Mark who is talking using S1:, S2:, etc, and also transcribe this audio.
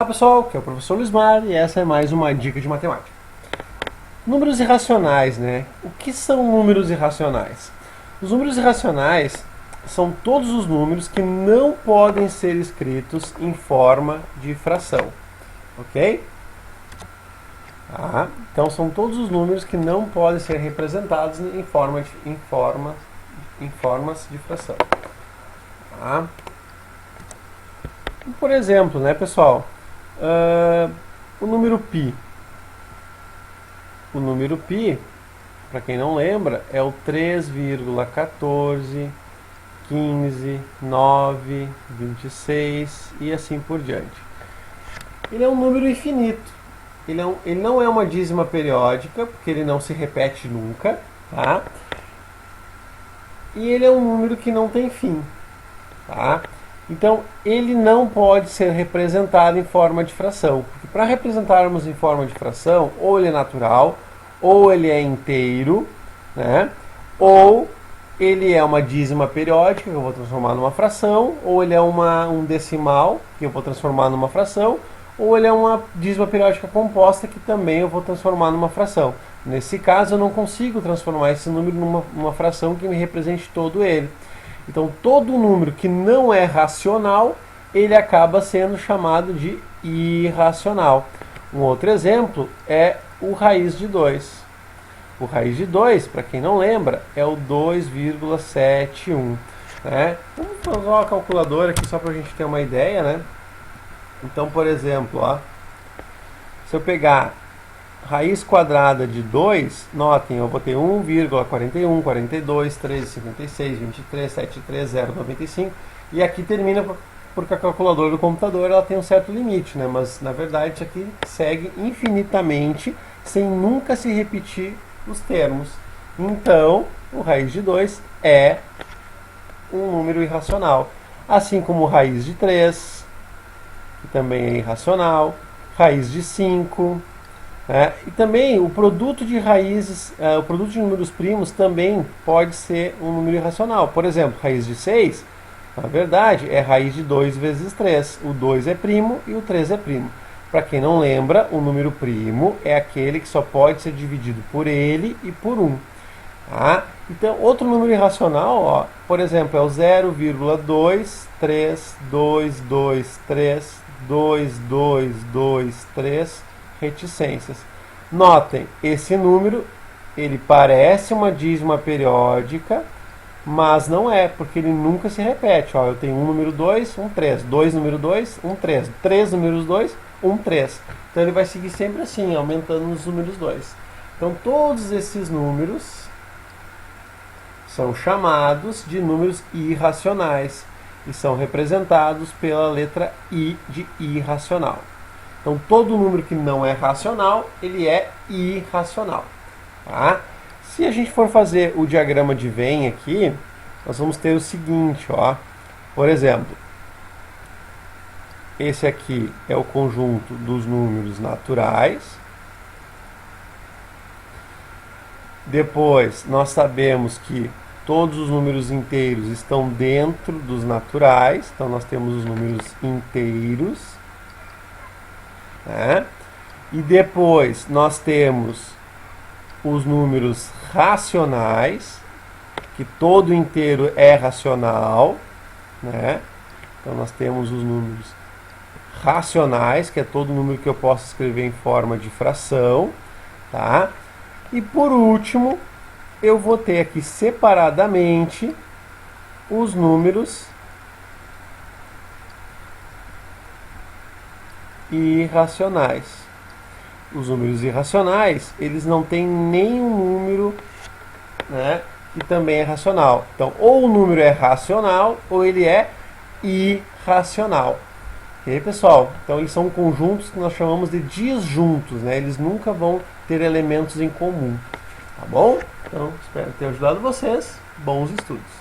S1: Olá pessoal, aqui é o professor Luismar e essa é mais uma dica de matemática. Números irracionais, né? O que são números irracionais? Os números irracionais são todos os números que não podem ser escritos em forma de fração, ok? Então são todos os números que não podem ser representados em formas de fração. Por exemplo, né, pessoal? O número π. O número π, para quem não lembra, é o 3,14, 15, 9, 26 e assim por diante. Ele é um número infinito. Ele não é uma dízima periódica, porque ele não se repete nunca, tá? E ele é um número que não tem fim, tá? Então, ele não pode ser representado em forma de fração. Porque para representarmos em forma de fração, ou ele é natural, ou ele é inteiro, né? Ou ele é uma dízima periódica, que eu vou transformar numa fração, ou ele é um decimal, que eu vou transformar numa fração, ou ele é uma dízima periódica composta, que também eu vou transformar numa fração. Nesse caso, eu não consigo transformar esse número numa fração que me represente todo ele. Então, todo número que não é racional, ele acaba sendo chamado de irracional. Um outro exemplo é o raiz de 2. O raiz de 2, para quem não lembra, é o 2,71. Né? Vamos fazer uma calculadora aqui só para a gente ter uma ideia, né? Então, por exemplo, ó, se eu pegar raiz quadrada de 2, notem, eu vou ter 1,41, 42, 13,56, 23, 73, 0,95. E aqui termina porque a calculadora do computador ela tem um certo limite, né? Mas na verdade isso aqui segue infinitamente sem nunca se repetir os termos. Então, o raiz de 2 é um número irracional. Assim como raiz de 3, que também é irracional, raiz de 5... e também o produto de raízes, o produto de números primos também pode ser um número irracional. Por exemplo, raiz de 6, na verdade, é raiz de 2 vezes 3. O 2 é primo e o 3 é primo. Para quem não lembra, o número primo é aquele que só pode ser dividido por ele e por 1. Então, outro número irracional, ó, por exemplo, é o 0,232232223 reticências. Notem, esse número, ele parece uma dízima periódica, mas não é, porque ele nunca se repete. Ó, eu tenho 1 número 2, 1, 3. 2 número 2, 1, 3. 3 números 2, 1, 3. Então ele vai seguir sempre assim, aumentando os números 2. Então todos esses números são chamados de números irracionais e são representados pela letra I de irracional. Então, todo número que não é racional, ele é irracional. Tá? Se a gente for fazer o diagrama de Venn aqui, nós vamos ter o seguinte, ó. Por exemplo, esse aqui é o conjunto dos números naturais. Depois, nós sabemos que todos os números inteiros estão dentro dos naturais. Então, nós temos os números inteiros. E depois nós temos os números racionais, que todo inteiro é racional, né? Então nós temos os números racionais, que é todo número que eu posso escrever em forma de fração, tá? E por último, eu vou ter aqui separadamente os números irracionais. Os números irracionais, eles não têm nenhum número, né, que também é racional. Então, ou o número é racional, ou ele é irracional. Ok, pessoal? Então, eles são conjuntos que nós chamamos de disjuntos, né? Eles nunca vão ter elementos em comum. Tá bom? Então, espero ter ajudado vocês. Bons estudos!